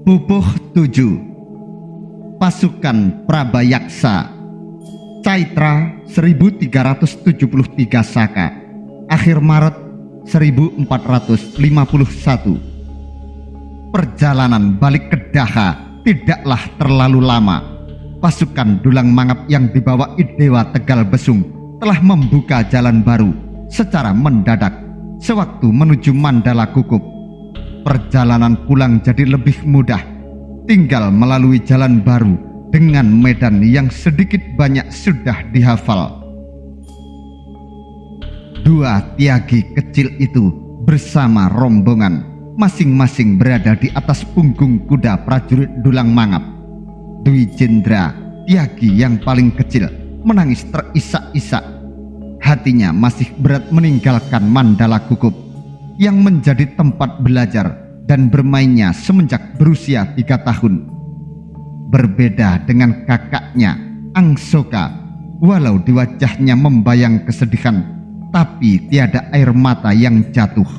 Pupuh 7 Pasukan Prabayaksa Caitra 1373 Saka akhir Maret 1451. Perjalanan balik ke Daha tidaklah terlalu lama. Pasukan Dulang Mangap yang dibawa Idewa Tegal Besung telah membuka jalan baru secara mendadak sewaktu menuju Mandala Kukup. Perjalanan pulang jadi lebih mudah, tinggal melalui jalan baru dengan medan yang sedikit banyak sudah dihafal. Dua tiagi kecil itu bersama rombongan masing-masing berada di atas punggung kuda prajurit Dulang Mangap. Dwi Jendra, tiagi yang paling kecil, menangis terisak-isak. Hatinya masih berat meninggalkan Mandala Kukup yang menjadi tempat belajar dan bermainnya semenjak berusia 3 tahun. Berbeda dengan kakaknya, Angsoka, walau di wajahnya membayang kesedihan, tapi tiada air mata yang jatuh.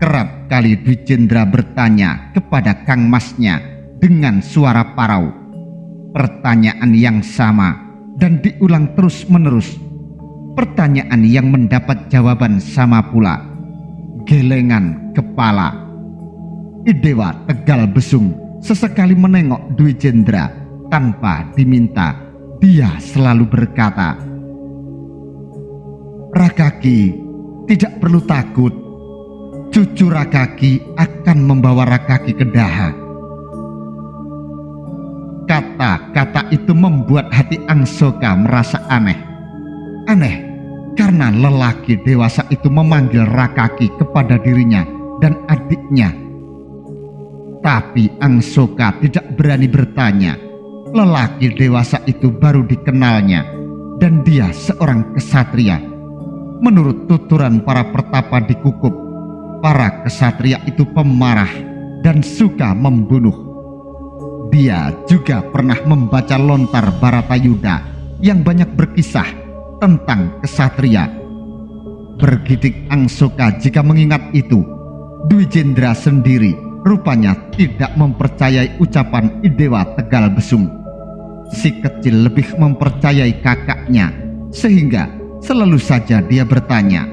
Kerap kali Dwi Jendra bertanya kepada Kang Masnya dengan suara parau. Pertanyaan yang sama dan diulang terus-menerus. Pertanyaan yang mendapat jawaban sama pula. Gelengan kepala. Idewa Tegal Besung sesekali menengok Dwi Jendra tanpa diminta. Dia selalu berkata, "Rakaki tidak perlu takut. Cucu Rakaki akan membawa Rakaki ke Daha." Kata-kata itu membuat hati Angsoka merasa aneh. Aneh karena lelaki dewasa itu memanggil Rakaki kepada dirinya dan adiknya. Tapi Angsoka tidak berani bertanya. Lelaki dewasa itu baru dikenalnya dan dia seorang kesatria. Menurut tuturan para pertapa di Kukup, para kesatria itu pemarah dan suka membunuh. Dia juga pernah membaca lontar Baratayuda yang banyak berkisah tentang kesatria. Bergidik Angsoka jika mengingat itu. Dwi Jendra sendiri rupanya tidak mempercayai ucapan Idewa Tegal Besung. Si kecil lebih mempercayai kakaknya, sehingga selalu saja dia bertanya,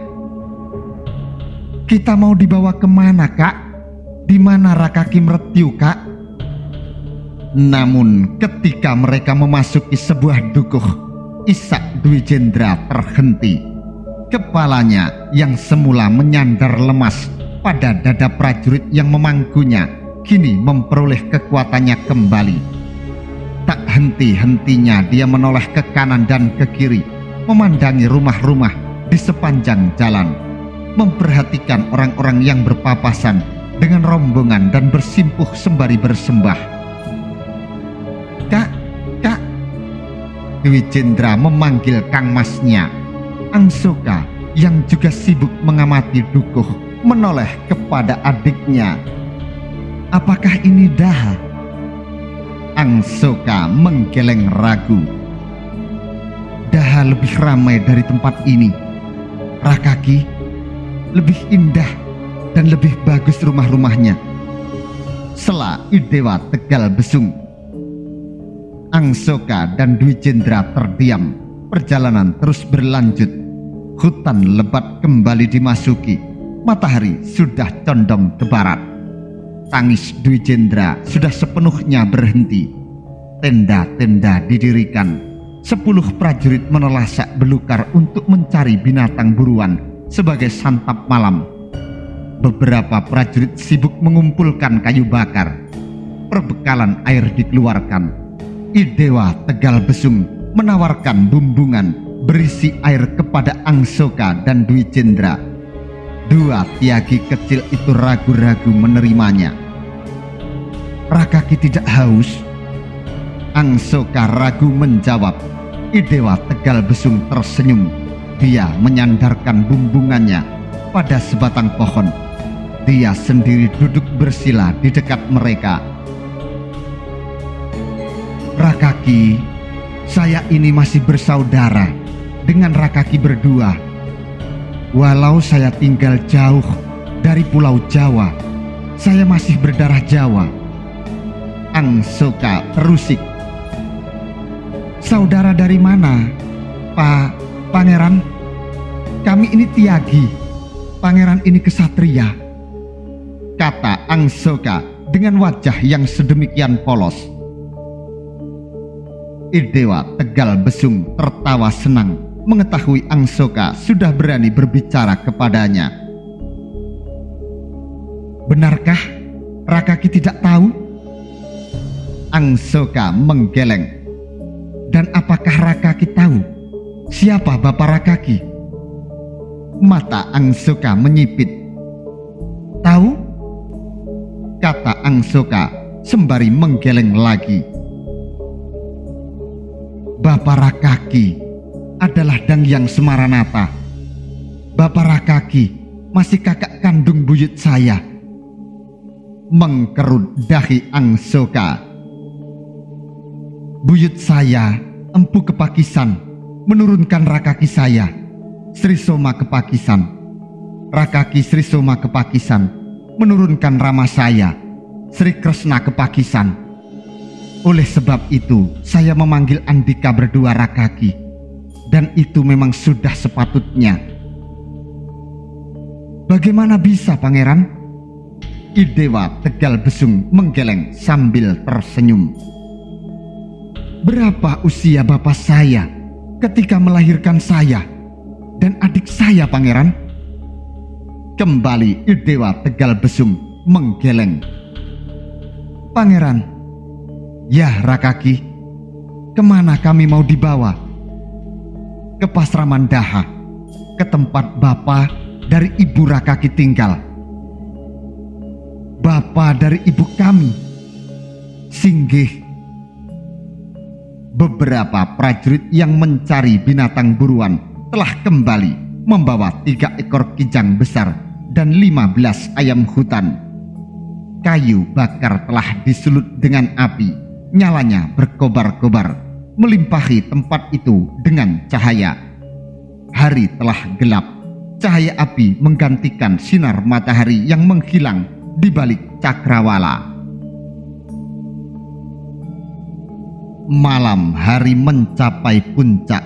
"Kita mau dibawa kemana, Kak? Di mana Rakaki Mretyu, Kak?" Namun ketika mereka memasuki sebuah dukuh, isak Dwi Jendra terhenti. Kepalanya yang semula menyandar lemas pada dada prajurit yang memangkunya kini memperoleh kekuatannya kembali. Tak henti-hentinya dia menoleh ke kanan dan ke kiri, memandangi rumah-rumah di sepanjang jalan, memperhatikan orang-orang yang berpapasan dengan rombongan dan bersimpuh sembari bersembah. "Kak, Kak!" Dwi Jendra memanggil Kang Masnya. Angsoka yang juga sibuk mengamati dukuh menoleh kepada adiknya. "Apakah ini Daha?" Angsoka menggeleng ragu. "Daha lebih ramai dari tempat ini. Rakaki lebih indah dan lebih bagus rumah-rumahnya," sela Idewa Tegal Besung. Angsoka dan Dwi Jendra terdiam. Perjalanan terus berlanjut. Hutan lebat kembali dimasuki. Matahari sudah condong ke barat. Tangis Dwi Jendra sudah sepenuhnya berhenti. Tenda-tenda didirikan. 10 prajurit menelasak belukar untuk mencari binatang buruan sebagai santap malam. Beberapa prajurit sibuk mengumpulkan kayu bakar. Perbekalan air dikeluarkan. Idewa Tegal Besung menawarkan bumbungan berisi air kepada Angsoka dan Dwi Jendra. Dua tiagi kecil itu ragu-ragu menerimanya. "Rakaki tidak haus?" Angsoka ragu menjawab. Idewa Tegal Besung tersenyum. Dia menyandarkan bumbungannya pada sebatang pohon. Dia sendiri duduk bersila di dekat mereka. "Rakaki, saya ini masih bersaudara dengan Rakaki berdua. Walau saya tinggal jauh dari Pulau Jawa, saya masih berdarah Jawa. Angsoka terusik. Saudara dari mana, Pak Pangeran? Kami ini Tiagi, pangeran ini kesatria, kata Angsoka dengan wajah yang sedemikian polos. Idewa Tegal Besung tertawa senang mengetahui Angsoka sudah berani berbicara kepadanya. Benarkah Rakaki tidak tahu? Angsoka menggeleng. Dan apakah Rakaki tahu siapa Bapak Rakaki? Mata Angsoka menyipit. Tahu? Kata Angsoka sembari menggeleng lagi. Bapak Rakaki adalah Dangyang Semaranata. Bapak Rakaki masih kakak kandung buyut saya. Mengkerut dahi Angsoka. Buyut saya, Empu Kepakisan, menurunkan Rakaki saya, Sri Soma Kepakisan. Rakaki Sri Soma Kepakisan menurunkan Rama saya, Sri Kresna Kepakisan. Oleh sebab itu, saya memanggil Andika berdua Rakaki, dan itu memang sudah sepatutnya. Bagaimana bisa, Pangeran? Idewa Tegal Besung menggeleng sambil tersenyum. Berapa usia bapak saya ketika melahirkan saya dan adik saya, Pangeran? Kembali Idewa Tegal Besung menggeleng. Pangeran, ya Rakaki, kemana kami mau dibawa? Ke Pasramandaha, ke tempat bapa dari ibu Rakaki tinggal. Bapa dari ibu kami, Singgih. Beberapa prajurit yang mencari binatang buruan telah kembali membawa 3 ekor kijang besar dan 15 ayam hutan. Kayu bakar telah disulut dengan api, nyalanya berkobar-kobar, melimpahi tempat itu dengan cahaya. Hari telah gelap, cahaya api menggantikan sinar matahari yang menghilang di balik cakrawala. Malam hari mencapai puncak.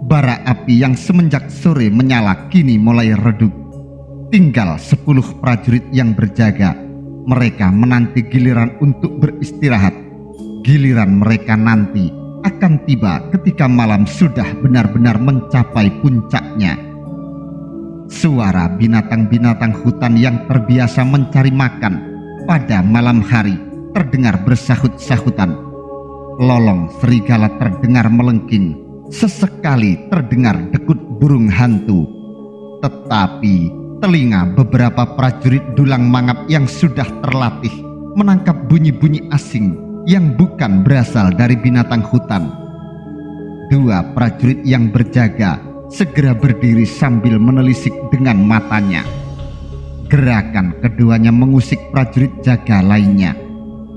Bara api yang semenjak sore menyala kini mulai redup. Tinggal 10 prajurit yang berjaga. Mereka menanti giliran untuk beristirahat. Giliran mereka nanti akan tiba ketika malam sudah benar-benar mencapai puncaknya. Suara binatang-binatang hutan yang terbiasa mencari makan pada malam hari terdengar bersahut-sahutan. Lolong serigala terdengar melengking, sesekali terdengar dekut burung hantu. Tetapi telinga beberapa prajurit dulang mangap yang sudah terlatih menangkap bunyi-bunyi asing yang bukan berasal dari binatang hutan. 2 prajurit yang berjaga segera berdiri sambil menelisik dengan matanya. Gerakan keduanya mengusik prajurit jaga lainnya.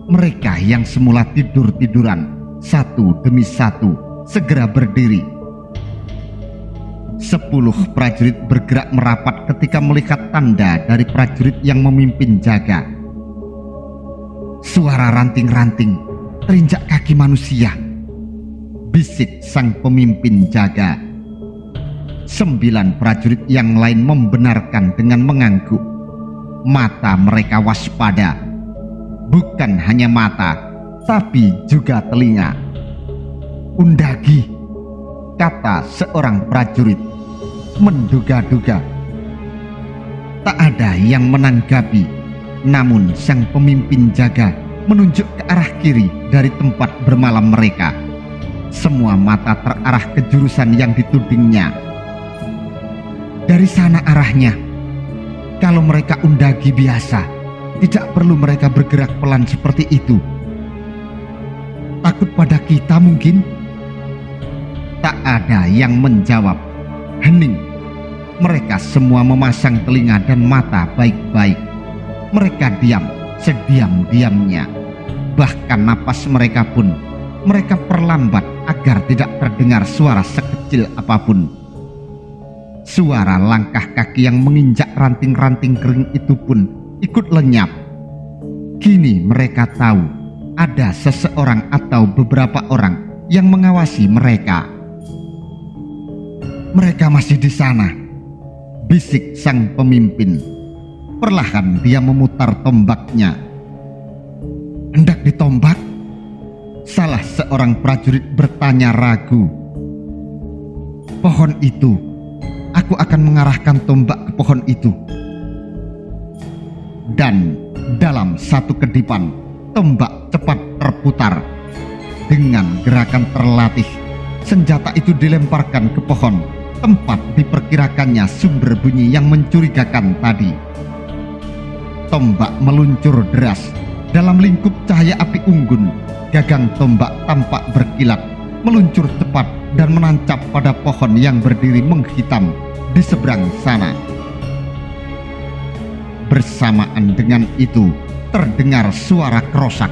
Mereka yang semula tidur-tiduran, satu demi satu, segera berdiri. 10 prajurit bergerak merapat ketika melihat tanda dari prajurit yang memimpin jaga. Suara ranting-ranting, terinjak kaki manusia, bisik sang pemimpin jaga. 9 prajurit yang lain membenarkan dengan mengangguk. Mata mereka waspada. Bukan hanya mata, tapi juga telinga. Undagi, kata seorang prajurit, menduga-duga. Tak ada yang menanggapi, namun sang pemimpin jaga menunjuk ke arah kiri dari tempat bermalam mereka. Semua mata terarah ke jurusan yang ditudingnya. Dari sana arahnya. Kalau mereka undagi biasa, tidak perlu mereka bergerak pelan seperti itu. Takut pada kita mungkin? Tak ada yang menjawab. Hening. Mereka semua memasang telinga dan mata baik-baik. Mereka diam, sediam-diamnya. Bahkan napas mereka pun mereka perlambat agar tidak terdengar suara sekecil apapun. Suara langkah kaki yang menginjak ranting-ranting kering itu pun ikut lenyap. Kini mereka tahu ada seseorang atau beberapa orang yang mengawasi mereka. "Mereka masih di sana," bisik sang pemimpin. Perlahan dia memutar tombaknya. "Hendak ditombak?" salah seorang prajurit bertanya ragu. "Pohon itu, aku akan mengarahkan tombak ke pohon itu." Dan dalam satu kedipan, tombak cepat terputar. Dengan gerakan terlatih, senjata itu dilemparkan ke pohon, tempat diperkirakannya sumber bunyi yang mencurigakan tadi. Tombak meluncur deras. Dalam lingkup cahaya api unggun, gagang tombak tampak berkilat, meluncur cepat dan menancap pada pohon yang berdiri menghitam di seberang sana. Bersamaan dengan itu, terdengar suara kerosak.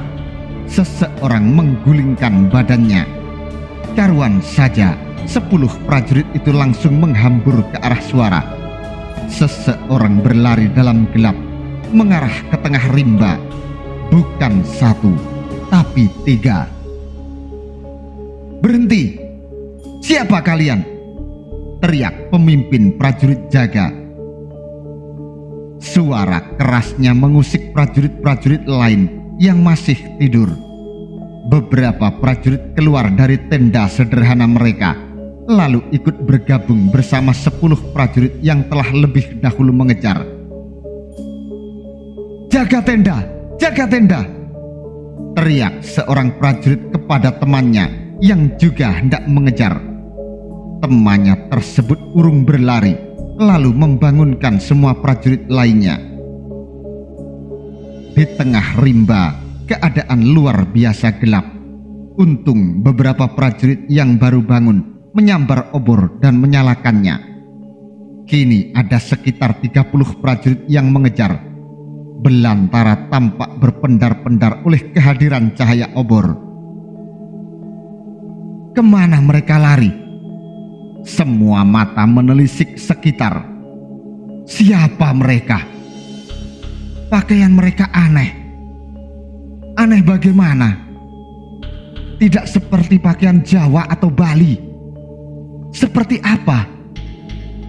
Seseorang menggulingkan badannya. Karuan saja, 10 prajurit itu langsung menghambur ke arah suara. Seseorang berlari dalam gelap, mengarah ke tengah rimba. Bukan 1, tapi 3. "Berhenti! Siapa kalian?" teriak pemimpin prajurit jaga. Suara kerasnya mengusik prajurit-prajurit lain yang masih tidur. Beberapa prajurit keluar dari tenda sederhana mereka, lalu ikut bergabung bersama 10 prajurit yang telah lebih dahulu mengejar. "Jaga tenda! Jaga tenda!" teriak seorang prajurit kepada temannya yang juga hendak mengejar. Temannya tersebut urung berlari, lalu membangunkan semua prajurit lainnya. Di tengah rimba, keadaan luar biasa gelap. Untung beberapa prajurit yang baru bangun menyambar obor dan menyalakannya. Kini ada sekitar 30 prajurit yang mengejar. Belantara tampak berpendar-pendar oleh kehadiran cahaya obor. Kemana mereka lari? Semua mata menelisik sekitar. Siapa mereka? Pakaian mereka aneh. Aneh bagaimana? Tidak seperti pakaian Jawa atau Bali. Seperti apa?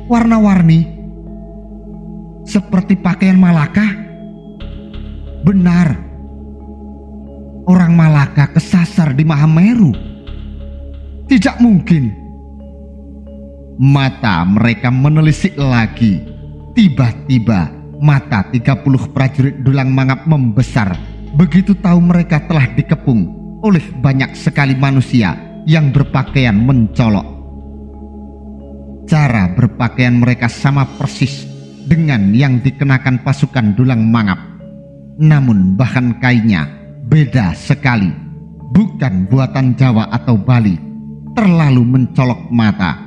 Warna-warni? Seperti pakaian Malaka? Benar. Orang Malaka kesasar di Mahameru. Tidak mungkin. Mata mereka menelisik lagi. Tiba-tiba mata 30 prajurit dulang mangap membesar. Begitu tahu mereka telah dikepung oleh banyak sekali manusia yang berpakaian mencolok. Cara berpakaian mereka sama persis dengan yang dikenakan pasukan dulang mangap. Namun bahan kainnya beda sekali. Bukan buatan Jawa atau Bali. Terlalu mencolok mata.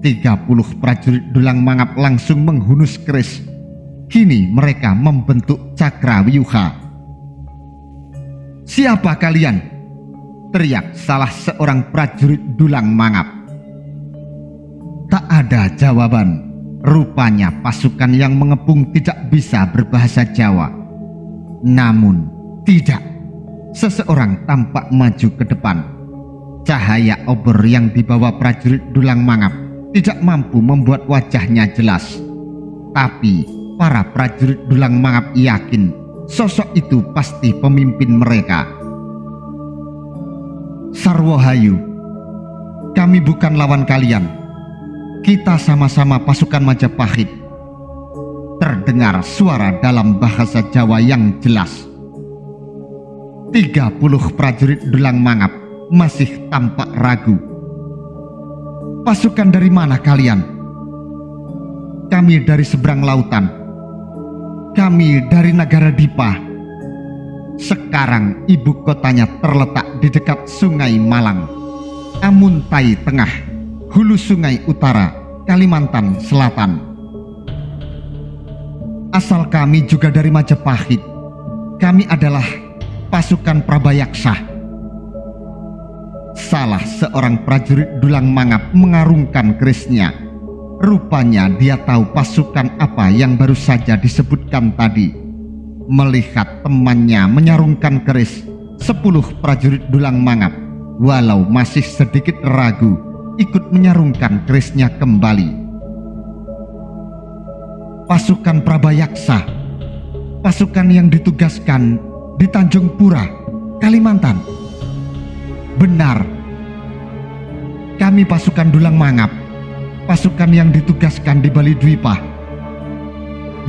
30 prajurit dulang mangap langsung menghunus keris. Kini mereka membentuk cakrawiyuha. "Siapa kalian?" teriak salah seorang prajurit dulang mangap. Tak ada jawaban. Rupanya pasukan yang mengepung tidak bisa berbahasa Jawa. Namun tidak. Seseorang tampak maju ke depan. Cahaya obor yang dibawa prajurit dulang mangap tidak mampu membuat wajahnya jelas. Tapi para prajurit dulang mangap yakin sosok itu pasti pemimpin mereka. "Sarwohayu, kami bukan lawan kalian. Kita sama-sama pasukan Majapahit." Terdengar suara dalam bahasa Jawa yang jelas. 30 prajurit dulang mangap masih tampak ragu. "Pasukan dari mana kalian?" "Kami dari seberang lautan. Kami dari negara Dipa." Sekarang ibu kotanya terletak di dekat Sungai Malang, Amuntai Tengah, Hulu Sungai Utara, Kalimantan Selatan. "Asal kami juga dari Majapahit. Kami adalah pasukan Prabayaksa." Salah seorang prajurit dulang mangap mengarungkan kerisnya. Rupanya dia tahu pasukan apa yang baru saja disebutkan tadi. Melihat temannya menyarungkan keris, 10 prajurit dulang mangap, walau masih sedikit ragu, ikut menyarungkan kerisnya kembali. Pasukan Prabayaksa, pasukan yang ditugaskan di Tanjung Pura, Kalimantan. Benar, kami pasukan dulang mangap, pasukan yang ditugaskan di Bali Dwipa.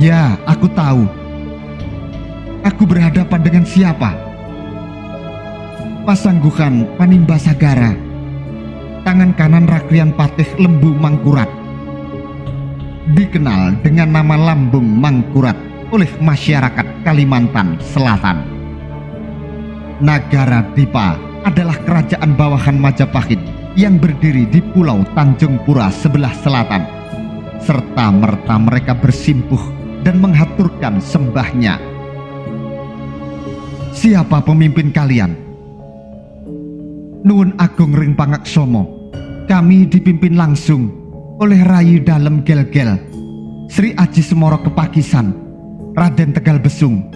Ya, aku tahu. Aku berhadapan dengan siapa? Pasangguhan Panimba Sagara, tangan kanan Rakrian Patih Lembu Mangkurat, dikenal dengan nama Lambung Mangkurat oleh masyarakat Kalimantan Selatan. Nagara Dipa adalah kerajaan bawahan Majapahit yang berdiri di Pulau Tanjung Pura sebelah selatan. Serta merta mereka bersimpuh dan menghaturkan sembahnya. Siapa pemimpin kalian? Nuwun Agung Ring Pangaksomo, kami dipimpin langsung oleh Rayi Dalem Gel-Gel, Sri Aji Semoro Kepakisan, Raden Tegal Besung.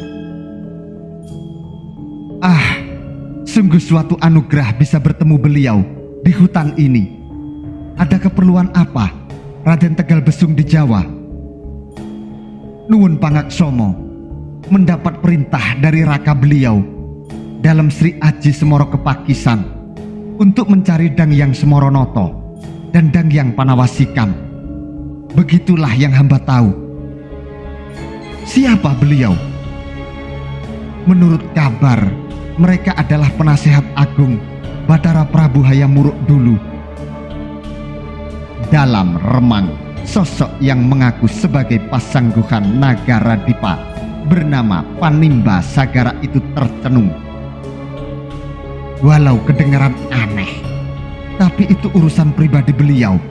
Sungguh suatu anugerah bisa bertemu beliau di hutan ini. Ada keperluan apa Raden Tegal Besung di Jawa? Nuwun Pangaksomo, mendapat perintah dari raka beliau dalam Sri Aji Semoro Kepakisan untuk mencari Dangyang Semoronoto dan Dangyang Panawasikan. Begitulah yang hamba tahu. Siapa beliau? Menurut kabar, mereka adalah penasehat agung Batara Prabu Hayam Wuruk dulu. Dalam remang, sosok yang mengaku sebagai pasangguhan Nagara Dipa bernama Panimba Sagara itu tercenung. Walau kedengaran aneh, tapi itu urusan pribadi beliau.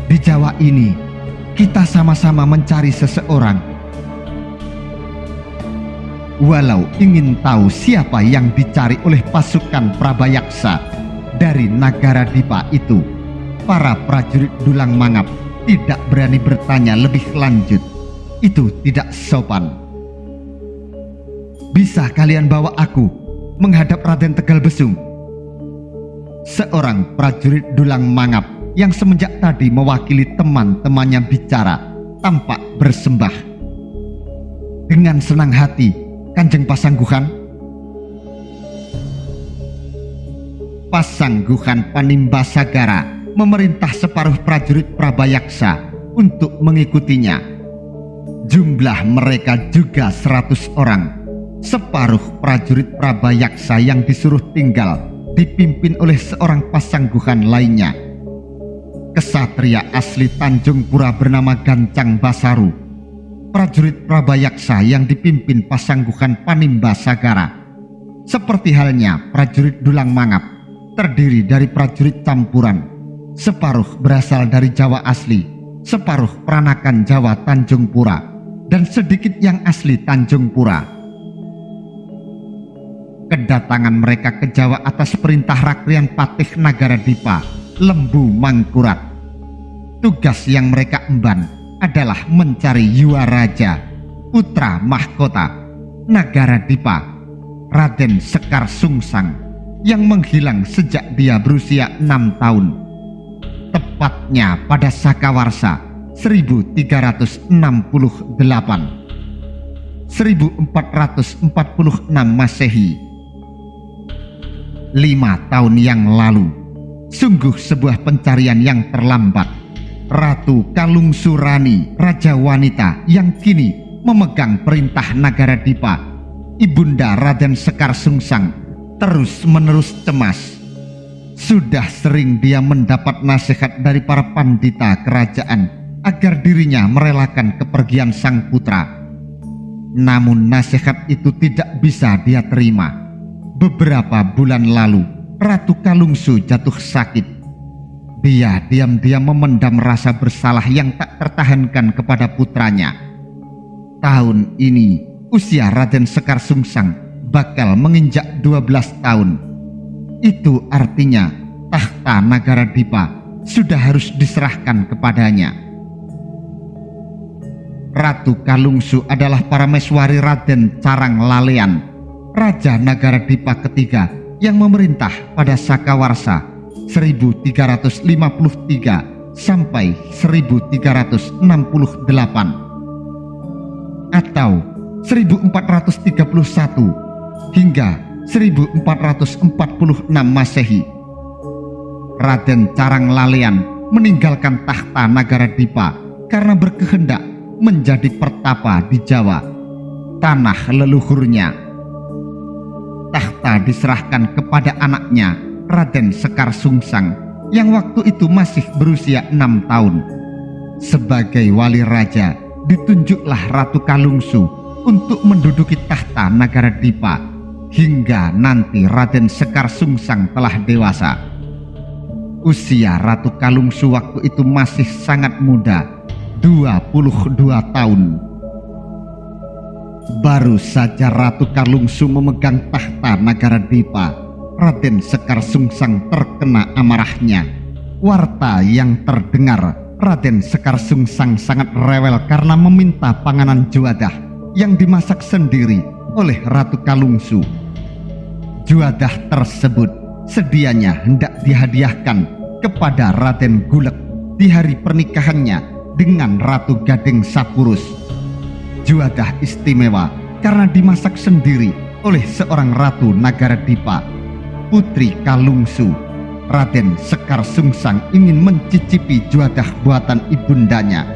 Di Jawa ini, kita sama-sama mencari seseorang. Walau ingin tahu siapa yang dicari oleh pasukan Prabayaksa dari Nagara Dipa itu, para prajurit dulang mangap tidak berani bertanya lebih lanjut. Itu tidak sopan. Bisa kalian bawa aku menghadap Raden Tegal Besung? Seorang prajurit dulang mangap yang semenjak tadi mewakili teman-temannya bicara tampak bersembah. Dengan senang hati, Kanjeng Pasangguhan. Pasangguhan Panimba Sagara memerintah separuh prajurit Prabayaksa untuk mengikutinya. Jumlah mereka juga 100 orang. Separuh prajurit Prabayaksa yang disuruh tinggal dipimpin oleh seorang pasangguhan lainnya. Kesatria asli Tanjung Pura bernama Gancang Basaru. Prajurit Prabayaksa yang dipimpin pasangguhan Panimba Sagara. Seperti halnya prajurit dulang mangap, terdiri dari prajurit campuran. Separuh berasal dari Jawa asli, separuh peranakan Jawa Tanjung Pura, dan sedikit yang asli Tanjung Pura. Kedatangan mereka ke Jawa atas perintah Rakrian Patih Nagara Dipa, Lembu Mangkurat. Tugas yang mereka emban adalah mencari Yuaraja, putra mahkota Nagara Dipa, Raden Sekar Sungsang, yang menghilang sejak dia berusia 6 tahun. Tepatnya pada Sakawarsa 1368, 1446 Masehi. 5 tahun yang lalu, sungguh sebuah pencarian yang terlambat. Ratu Kalung Surani, Raja Wanita yang kini memegang perintah Nagara Dipa, Ibunda Raden Sekar Sungsang, terus-menerus cemas. Sudah sering dia mendapat nasihat dari para pandita kerajaan agar dirinya merelakan kepergian sang putra. Namun nasihat itu tidak bisa dia terima. Beberapa bulan lalu, Ratu Kalungsu jatuh sakit. Dia diam-diam memendam rasa bersalah yang tak tertahankan kepada putranya. Tahun ini, usia Raden Sekar Sungsang bakal menginjak 12 tahun. Itu artinya tahta Nagara Dipa sudah harus diserahkan kepadanya. Ratu Kalungsu adalah parameswari Raden Carang Lalean, Raja Nagara Dipa ketiga yang memerintah pada Sakawarsa 1353 sampai 1368 atau 1431 hingga 1446 Masehi. Raden Carang Lalean meninggalkan tahta Nagara Dipa karena berkehendak menjadi pertapa di Jawa, tanah leluhurnya. Tahta diserahkan kepada anaknya Raden Sekar Sungsang yang waktu itu masih berusia 6 tahun. Sebagai wali raja, ditunjuklah Ratu Kalungsu untuk menduduki tahta Nagara Dipa hingga nanti Raden Sekar Sungsang telah dewasa. Usia Ratu Kalungsu waktu itu masih sangat muda, 22 tahun. Baru saja Ratu Kalungsu memegang tahta Nagara Dipa, Raden Sekar Sungsang terkena amarahnya. Warta yang terdengar, Raden Sekar Sungsang sangat rewel karena meminta panganan juadah yang dimasak sendiri oleh Ratu Kalungsu. Juadah tersebut sedianya hendak dihadiahkan kepada Raden Gulek di hari pernikahannya dengan Ratu Gading Sapurus. Juadah istimewa karena dimasak sendiri oleh seorang Ratu Nagara Dipa, Putri Kalungsu. Raden Sekar Sungsang ingin mencicipi juadah buatan ibundanya.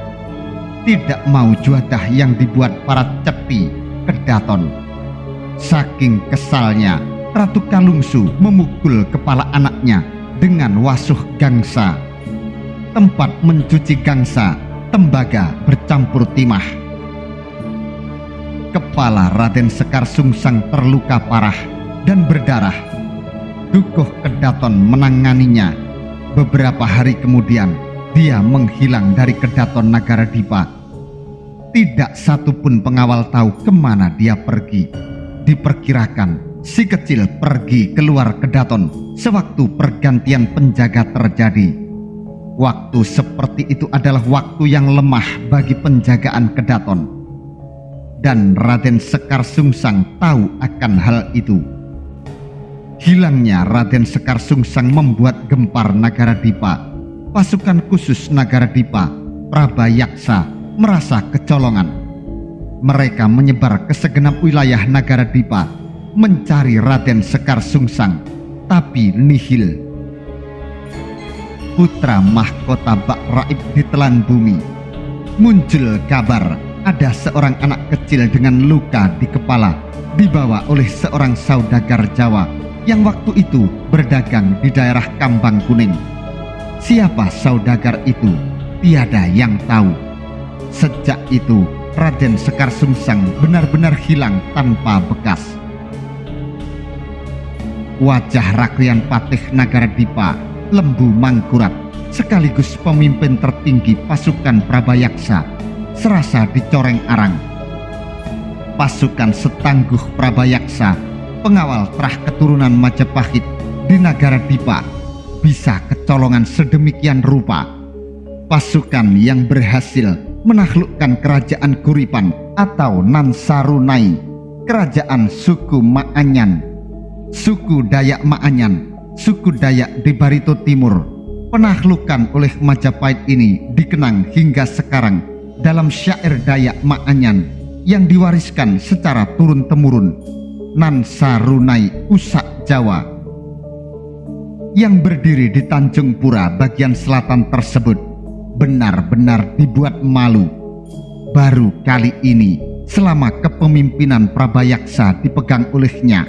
Tidak mau juadah yang dibuat para cepi kedaton. Saking kesalnya, Ratu Kalungsu memukul kepala anaknya dengan wasuh gangsa. Tempat mencuci gangsa, tembaga bercampur timah. Kepala Raden Sekar Sungsang terluka parah dan berdarah. Dukuh Kedaton menanganinya. Beberapa hari kemudian, dia menghilang dari Kedaton Nagara Dipa. Tidak satupun pengawal tahu kemana dia pergi. Diperkirakan si kecil pergi keluar Kedaton sewaktu pergantian penjaga terjadi. Waktu seperti itu adalah waktu yang lemah bagi penjagaan Kedaton. Dan Raden Sekar Sungsang tahu akan hal itu. Hilangnya Raden Sekar Sungsang membuat gempar Nagara Dipa. Pasukan khusus Nagara Dipa, Prabayaksa, merasa kecolongan. Mereka menyebar ke segenap wilayah Nagara Dipa mencari Raden Sekar Sungsang, tapi nihil. Putra mahkota Bak Raib ditelan bumi. Muncul kabar ada seorang anak kecil dengan luka di kepala dibawa oleh seorang saudagar Jawa yang waktu itu berdagang di daerah Kambang Kuning. Siapa saudagar itu? Tiada yang tahu. Sejak itu Raden Sekar Sungsang benar-benar hilang tanpa bekas. Wajah Rakrian Patih Nagara Dipa, Lembu Mangkurat, sekaligus pemimpin tertinggi pasukan Prabayaksa, serasa dicoreng arang. Pasukan setangguh Prabayaksa, pengawal terah keturunan Majapahit di Nagara Dipa, bisa kecolongan sedemikian rupa. Pasukan yang berhasil menaklukkan kerajaan Kuripan atau Nansarunai, kerajaan suku Maanyan, suku Dayak Maanyan, suku Dayak di Barito Timur. Penaklukan oleh Majapahit ini dikenang hingga sekarang dalam syair Dayak Maanyan yang diwariskan secara turun-temurun, Nansarunai Usak Jawa, yang berdiri di Tanjung Pura bagian selatan tersebut benar-benar dibuat malu. Baru kali ini selama kepemimpinan Prabayaksa dipegang olehnya,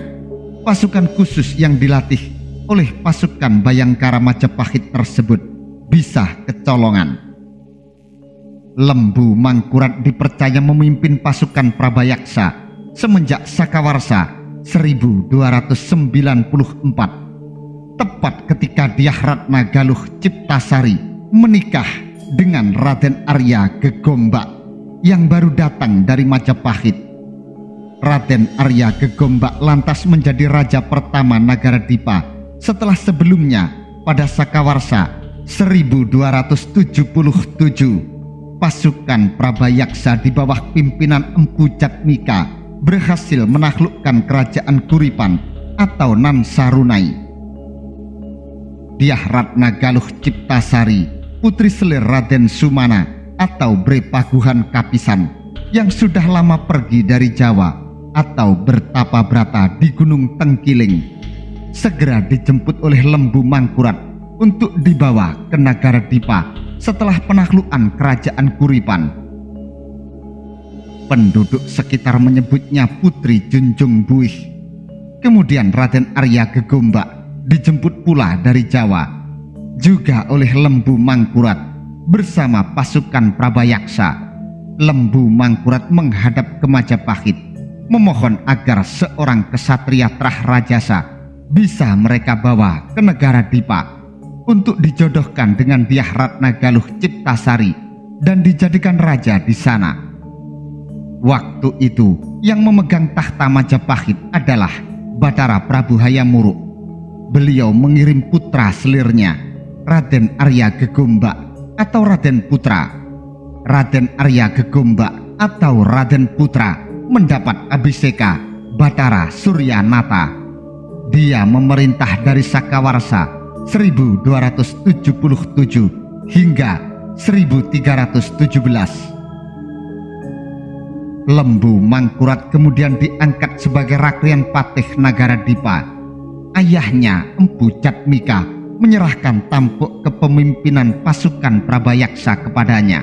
pasukan khusus yang dilatih oleh pasukan Bayangkara Majapahit tersebut bisa kecolongan. Lembu Mangkurat dipercaya memimpin pasukan Prabayaksa semenjak Sakawarsa 1294, tepat ketika Dyahratna Galuh Ciptasari menikah dengan Raden Arya Gegombak yang baru datang dari Majapahit. Raden Arya Gegombak lantas menjadi raja pertama Nagara Dipa setelah sebelumnya pada Sakawarsa 1277 pasukan Prabayaksa di bawah pimpinan Empu Jatmika berhasil menaklukkan kerajaan Kuripan atau Nansarunai. Dyah Ratna Galuh Ciptasari, putri selir Raden Sumana atau Bre Paguhan Kapisan yang sudah lama pergi dari Jawa atau bertapa brata di Gunung Tengkiling, segera dijemput oleh Lembu Mangkurat untuk dibawa ke Nagara Dipa setelah penaklukan kerajaan Kuripan. Penduduk sekitar menyebutnya Putri Junjung Buih. Kemudian Raden Arya Gegombak dijemput pula dari Jawa, juga oleh Lembu Mangkurat bersama pasukan Prabayaksa. Lembu Mangkurat menghadap ke Majapahit, memohon agar seorang kesatria Trah Rajasa bisa mereka bawa ke Negara Dipa untuk dijodohkan dengan Dyah Ratna Galuh Ciptasari dan dijadikan raja di sana. Waktu itu yang memegang tahta Majapahit adalah Batara Prabu Hayam Wuruk. Beliau mengirim putra selirnya, Raden Arya Gegombak atau Raden Putra. Raden Arya Gegombak atau Raden Putra mendapat abhiseka Batara Suryanata. Dia memerintah dari Sakawarsa 1277 hingga 1317. Lembu Mangkurat kemudian diangkat sebagai Rakrian Patih Nagara Dipa. Ayahnya Empu Jatmika menyerahkan tampuk kepemimpinan pasukan Prabayaksa kepadanya.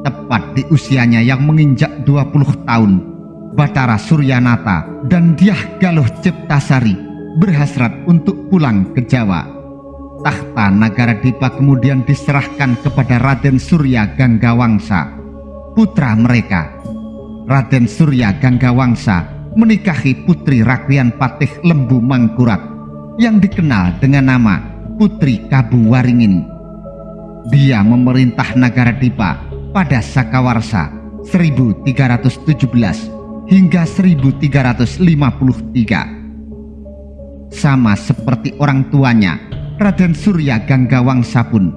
Tepat di usianya yang menginjak 20 tahun, Batara Suryanata dan Dyah Galuh Ciptasari berhasrat untuk pulang ke Jawa. Tahta Nagara Dipa kemudian diserahkan kepada Raden Surya Ganggawangsa, putra mereka. Raden Surya Ganggawangsa menikahi putri Rakrian Patih Lembu Mangkurat yang dikenal dengan nama Putri Kabu Waringin. Dia memerintah Nagara Dipa pada Sakawarsa 1317 hingga 1353. Sama seperti orang tuanya, Raden Surya Ganggawangsa pun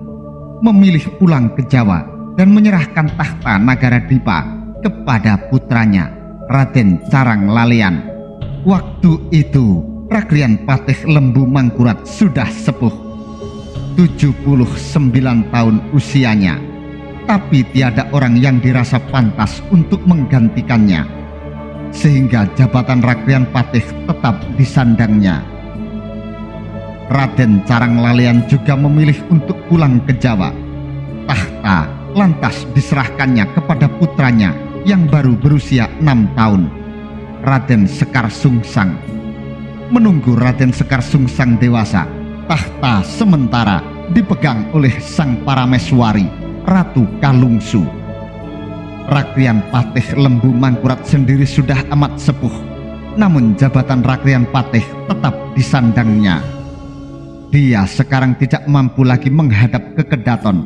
memilih pulang ke Jawa dan menyerahkan tahta Nagara Dipa kepada putranya Raden Carang Lalean. Waktu itu Rakrian Patih Lembu Mangkurat sudah sepuh, 79 tahun usianya, tapi tiada orang yang dirasa pantas untuk menggantikannya, sehingga jabatan Rakrian Patih tetap disandangnya. Raden Carang Lalean juga memilih untuk pulang ke Jawa. Tahta lantas diserahkannya kepada putranya yang baru berusia 6 tahun, Raden Sekar Sungsang. Menunggu Raden Sekar Sungsang dewasa, tahta sementara dipegang oleh sang Parameswari, Ratu Kalungsu. Rakrian Patih Lembu Mangkurat sendiri sudah amat sepuh, namun jabatan Rakrian Patih tetap disandangnya. Dia sekarang tidak mampu lagi menghadap ke Kedaton.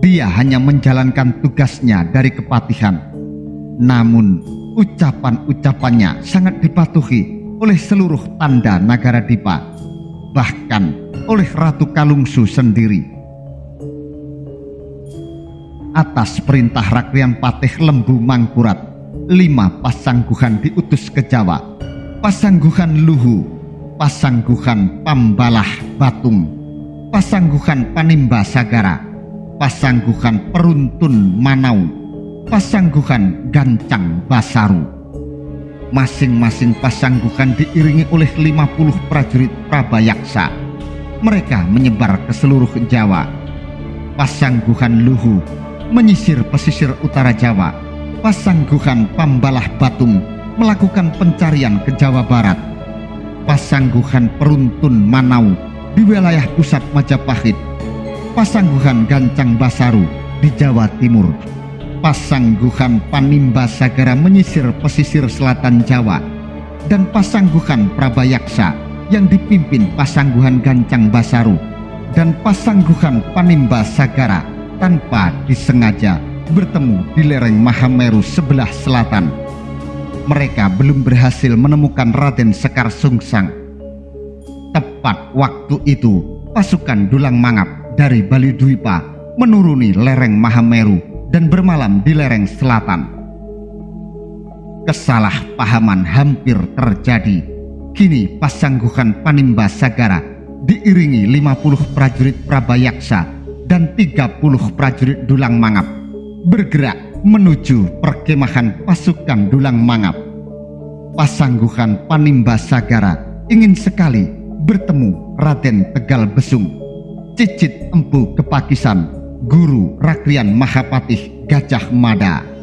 Dia hanya menjalankan tugasnya dari kepatihan. Namun ucapan-ucapannya sangat dipatuhi oleh seluruh tanda Nagara Dipa, bahkan oleh Ratu Kalungsu sendiri. Atas perintah Rakrian Patih Lembu Mangkurat, 5 pasangguhan diutus ke Jawa. Pasangguhan Luhu, Pasangguhan Pambalah Batung, Pasangguhan Panimba Sagara, Pasangguhan Peruntun Manau, Pasangguhan Gancang Basaru. Masing-masing pasangguhan diiringi oleh 50 prajurit Prabayaksa. Mereka menyebar ke seluruh Jawa. Pasangguhan Luhu menyisir pesisir utara Jawa. Pasangguhan Pambalah Batung melakukan pencarian ke Jawa Barat. Pasangguhan Peruntun Manau di wilayah pusat Majapahit. Pasangguhan Gancang Basaru di Jawa Timur. Pasangguhan Panimba Sagara menyisir pesisir selatan Jawa, dan pasangguhan Prabayaksa yang dipimpin pasangguhan Gancang Basaru dan pasangguhan Panimba Sagara tanpa disengaja bertemu di lereng Mahameru sebelah selatan. Mereka belum berhasil menemukan Raden Sekar Sungsang. Tepat waktu itu, pasukan Dulang Mangap dari Bali Dwipa menuruni lereng Mahameru dan bermalam di lereng selatan. Kesalahpahaman hampir terjadi. Kini Pasangguhan Panimbasagara diiringi 50 prajurit Prabayaksa dan 30 prajurit Dulang Mangap bergerak menuju perkemahan pasukan Dulang Mangap. Pasangguhan Panimbasagara ingin sekali bertemu Raden Tegal Besung, Cicit Empu Kepakisan, Guru Rakrian Mahapatih Gajah Mada.